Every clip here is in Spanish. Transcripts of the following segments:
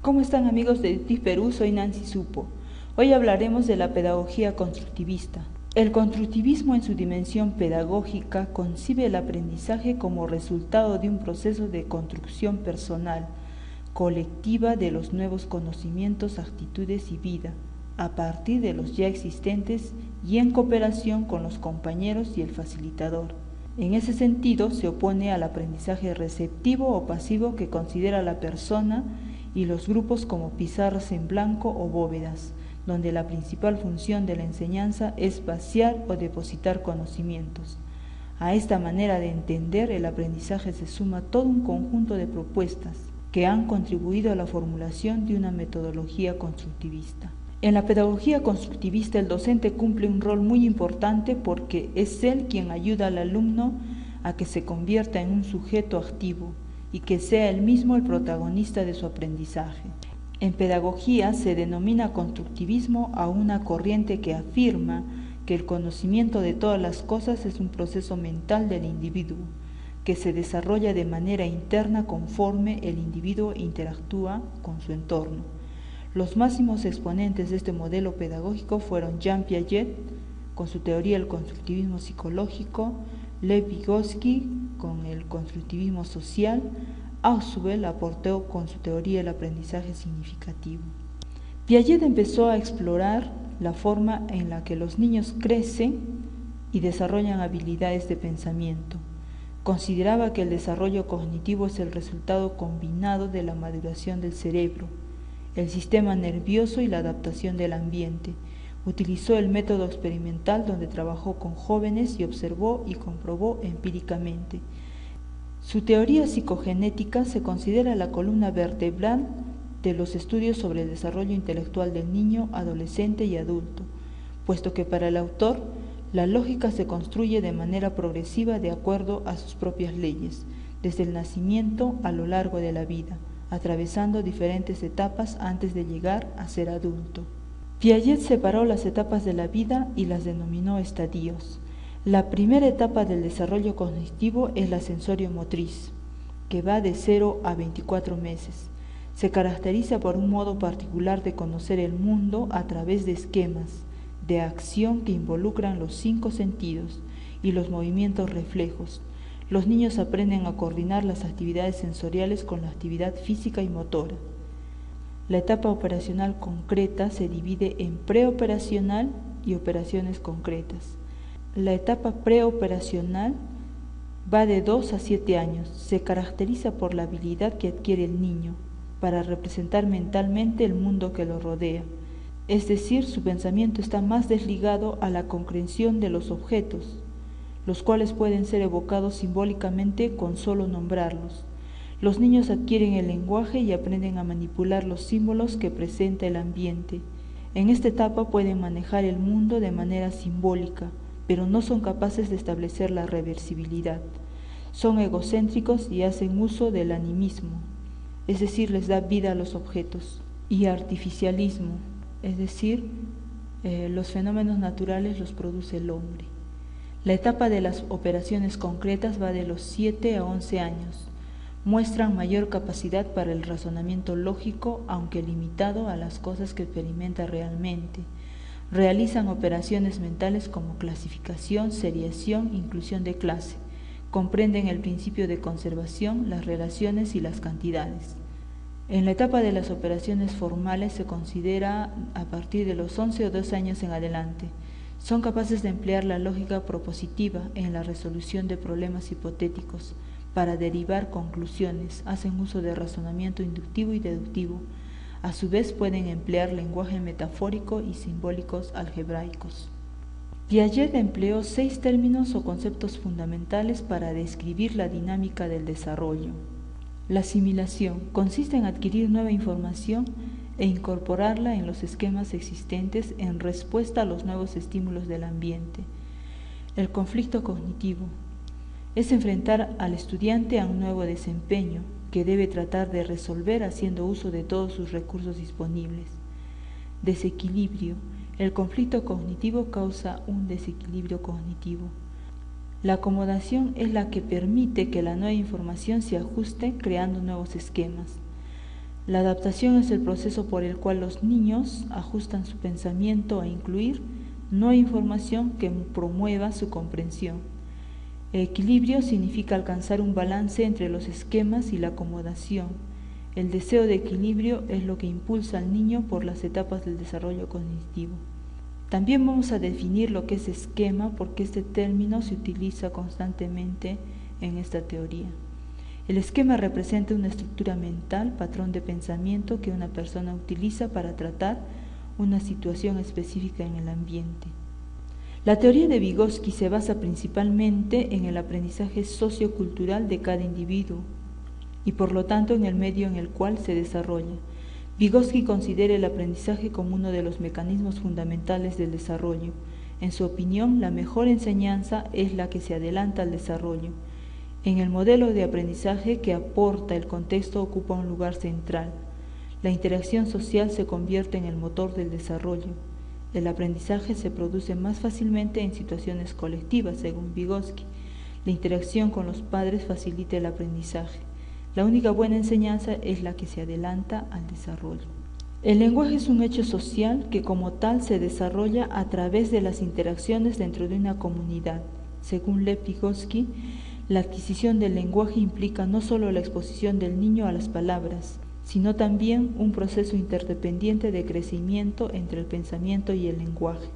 ¿Cómo están, amigos de TIF Perú? Soy Nancy Supo. Hoy hablaremos de la pedagogía constructivista. El constructivismo en su dimensión pedagógica concibe el aprendizaje como resultado de un proceso de construcción personal, colectiva de los nuevos conocimientos, actitudes y vida, a partir de los ya existentes y en cooperación con los compañeros y el facilitador. En ese sentido, se opone al aprendizaje receptivo o pasivo que considera la persona y los grupos como pizarras en blanco o bóvedas, donde la principal función de la enseñanza es vaciar o depositar conocimientos. A esta manera de entender el aprendizaje se suma todo un conjunto de propuestas que han contribuido a la formulación de una metodología constructivista. En la pedagogía constructivista el docente cumple un rol muy importante porque es él quien ayuda al alumno a que se convierta en un sujeto activo y que sea él mismo el protagonista de su aprendizaje. En pedagogía se denomina constructivismo a una corriente que afirma que el conocimiento de todas las cosas es un proceso mental del individuo, que se desarrolla de manera interna conforme el individuo interactúa con su entorno. Los máximos exponentes de este modelo pedagógico fueron Jean Piaget, con su teoría del constructivismo psicológico, Lev Vygotsky, con el constructivismo social, Ausubel aportó con su teoría del aprendizaje significativo. Piaget empezó a explorar la forma en la que los niños crecen y desarrollan habilidades de pensamiento. Consideraba que el desarrollo cognitivo es el resultado combinado de la maduración del cerebro, el sistema nervioso y la adaptación del ambiente. Utilizó el método experimental donde trabajó con jóvenes y observó y comprobó empíricamente. Su teoría psicogenética se considera la columna vertebral de los estudios sobre el desarrollo intelectual del niño, adolescente y adulto, puesto que para el autor la lógica se construye de manera progresiva de acuerdo a sus propias leyes, desde el nacimiento a lo largo de la vida, atravesando diferentes etapas antes de llegar a ser adulto. Piaget separó las etapas de la vida y las denominó estadios. La primera etapa del desarrollo cognitivo es la sensorio-motriz, que va de 0 a 24 meses. Se caracteriza por un modo particular de conocer el mundo a través de esquemas de acción que involucran los 5 sentidos y los movimientos reflejos. Los niños aprenden a coordinar las actividades sensoriales con la actividad física y motora. La etapa operacional concreta se divide en preoperacional y operaciones concretas. La etapa preoperacional va de 2 a 7 años. Se caracteriza por la habilidad que adquiere el niño para representar mentalmente el mundo que lo rodea. Es decir, su pensamiento está más desligado a la comprensión de los objetos, los cuales pueden ser evocados simbólicamente con solo nombrarlos. Los niños adquieren el lenguaje y aprenden a manipular los símbolos que presenta el ambiente. En esta etapa pueden manejar el mundo de manera simbólica, pero no son capaces de establecer la reversibilidad. Son egocéntricos y hacen uso del animismo, es decir, les da vida a los objetos, y artificialismo, es decir, los fenómenos naturales los produce el hombre. La etapa de las operaciones concretas va de los 7 a 11 años. Muestran mayor capacidad para el razonamiento lógico, aunque limitado a las cosas que experimenta realmente. Realizan operaciones mentales como clasificación, seriación, inclusión de clase. Comprenden el principio de conservación, las relaciones y las cantidades. En la etapa de las operaciones formales se considera a partir de los 11 o 12 años en adelante. Son capaces de emplear la lógica propositiva en la resolución de problemas hipotéticos para derivar conclusiones, hacen uso de razonamiento inductivo y deductivo. A su vez pueden emplear lenguaje metafórico y simbólicos algebraicos. Piaget empleó 6 términos o conceptos fundamentales para describir la dinámica del desarrollo. La asimilación consiste en adquirir nueva información e incorporarla en los esquemas existentes en respuesta a los nuevos estímulos del ambiente. El conflicto cognitivo es enfrentar al estudiante a un nuevo desempeño que debe tratar de resolver haciendo uso de todos sus recursos disponibles. Desequilibrio. El conflicto cognitivo causa un desequilibrio cognitivo. La acomodación es la que permite que la nueva información se ajuste creando nuevos esquemas. La adaptación es el proceso por el cual los niños ajustan su pensamiento a incluir nueva información que promueva su comprensión. El equilibrio significa alcanzar un balance entre los esquemas y la acomodación. El deseo de equilibrio es lo que impulsa al niño por las etapas del desarrollo cognitivo. También vamos a definir lo que es esquema porque este término se utiliza constantemente en esta teoría. El esquema representa una estructura mental, patrón de pensamiento que una persona utiliza para tratar una situación específica en el ambiente. La teoría de Vygotsky se basa principalmente en el aprendizaje sociocultural de cada individuo y por lo tanto en el medio en el cual se desarrolla. Vygotsky considera el aprendizaje como uno de los mecanismos fundamentales del desarrollo. En su opinión, la mejor enseñanza es la que se adelanta al desarrollo. En el modelo de aprendizaje que aporta el contexto ocupa un lugar central. La interacción social se convierte en el motor del desarrollo. El aprendizaje se produce más fácilmente en situaciones colectivas, según Vygotsky. La interacción con los padres facilita el aprendizaje. La única buena enseñanza es la que se adelanta al desarrollo. El lenguaje es un hecho social que como tal se desarrolla a través de las interacciones dentro de una comunidad. Según Lev Vygotsky, la adquisición del lenguaje implica no solo la exposición del niño a las palabras, sino también un proceso interdependiente de crecimiento entre el pensamiento y el lenguaje.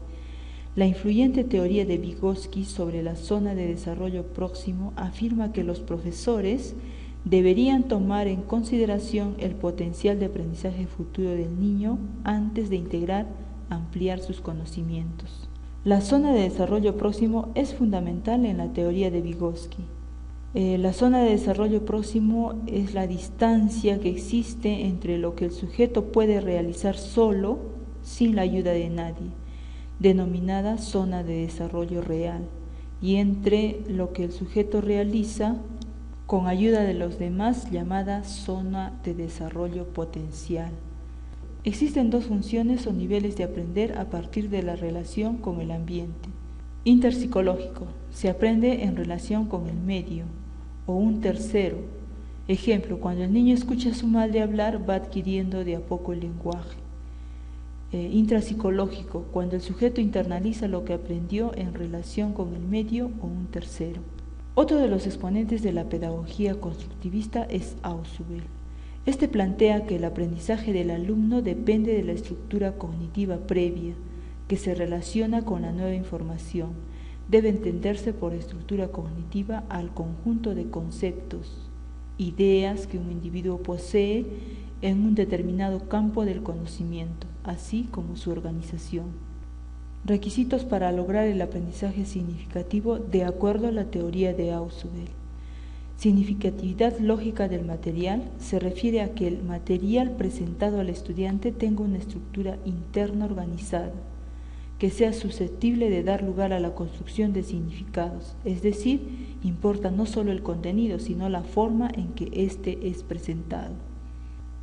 La influyente teoría de Vygotsky sobre la zona de desarrollo próximo afirma que los profesores deberían tomar en consideración el potencial de aprendizaje futuro del niño antes de ampliar sus conocimientos. La zona de desarrollo próximo es fundamental en la teoría de Vygotsky. La zona de desarrollo próximo es la distancia que existe entre lo que el sujeto puede realizar solo, sin la ayuda de nadie, denominada zona de desarrollo real, y entre lo que el sujeto realiza con ayuda de los demás, llamada zona de desarrollo potencial. Existen dos funciones o niveles de aprender a partir de la relación con el ambiente. Interpsicológico, se aprende en relación con el medio, o un tercero. Ejemplo, cuando el niño escucha a su madre hablar, va adquiriendo de a poco el lenguaje. Intrapsicológico, cuando el sujeto internaliza lo que aprendió en relación con el medio o un tercero. Otro de los exponentes de la pedagogía constructivista es Ausubel. Este plantea que el aprendizaje del alumno depende de la estructura cognitiva previa, que se relaciona con la nueva información. Debe entenderse por estructura cognitiva al conjunto de conceptos, ideas que un individuo posee en un determinado campo del conocimiento, así como su organización. Requisitos para lograr el aprendizaje significativo de acuerdo a la teoría de Ausubel. Significatividad lógica del material se refiere a que el material presentado al estudiante tenga una estructura interna organizada, que sea susceptible de dar lugar a la construcción de significados, es decir, importa no solo el contenido, sino la forma en que éste es presentado.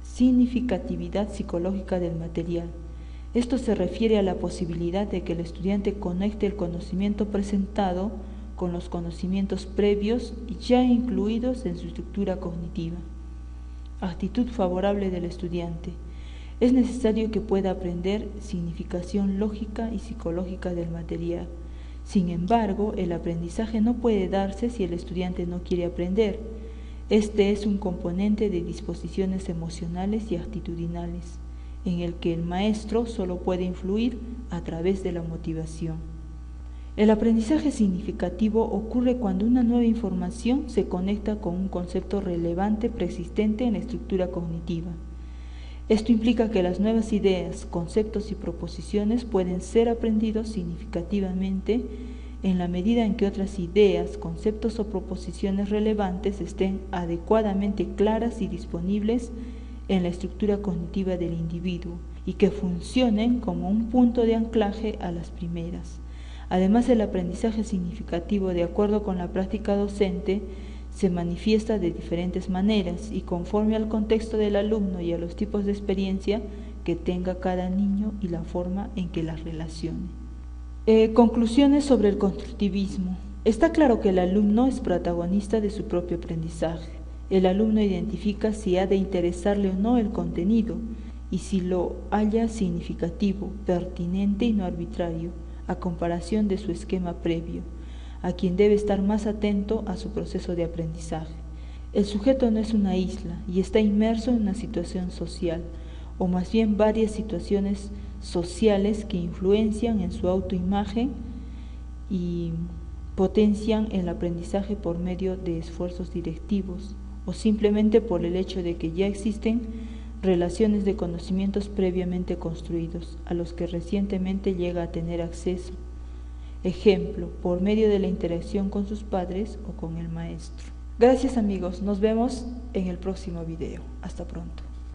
Significatividad psicológica del material. Esto se refiere a la posibilidad de que el estudiante conecte el conocimiento presentado con los conocimientos previos ya incluidos en su estructura cognitiva. Actitud favorable del estudiante. Es necesario que pueda aprender significación lógica y psicológica del material. Sin embargo, el aprendizaje no puede darse si el estudiante no quiere aprender. Este es un componente de disposiciones emocionales y actitudinales, en el que el maestro solo puede influir a través de la motivación. El aprendizaje significativo ocurre cuando una nueva información se conecta con un concepto relevante preexistente en la estructura cognitiva. Esto implica que las nuevas ideas, conceptos y proposiciones pueden ser aprendidos significativamente en la medida en que otras ideas, conceptos o proposiciones relevantes estén adecuadamente claras y disponibles en la estructura cognitiva del individuo y que funcionen como un punto de anclaje a las primeras. Además, el aprendizaje significativo, de acuerdo con la práctica docente, se manifiesta de diferentes maneras y conforme al contexto del alumno y a los tipos de experiencia que tenga cada niño y la forma en que las relacione. Conclusiones sobre el constructivismo. Está claro que el alumno es protagonista de su propio aprendizaje. El alumno identifica si ha de interesarle o no el contenido y si lo halla significativo, pertinente y no arbitrario, a comparación de su esquema previo, a quien debe estar más atento a su proceso de aprendizaje. El sujeto no es una isla y está inmerso en una situación social, o más bien varias situaciones sociales que influencian en su autoimagen y potencian el aprendizaje por medio de esfuerzos directivos o simplemente por el hecho de que ya existen relaciones de conocimientos previamente construidos a los que recientemente llega a tener acceso. Ejemplo, por medio de la interacción con sus padres o con el maestro. Gracias amigos, nos vemos en el próximo video. Hasta pronto.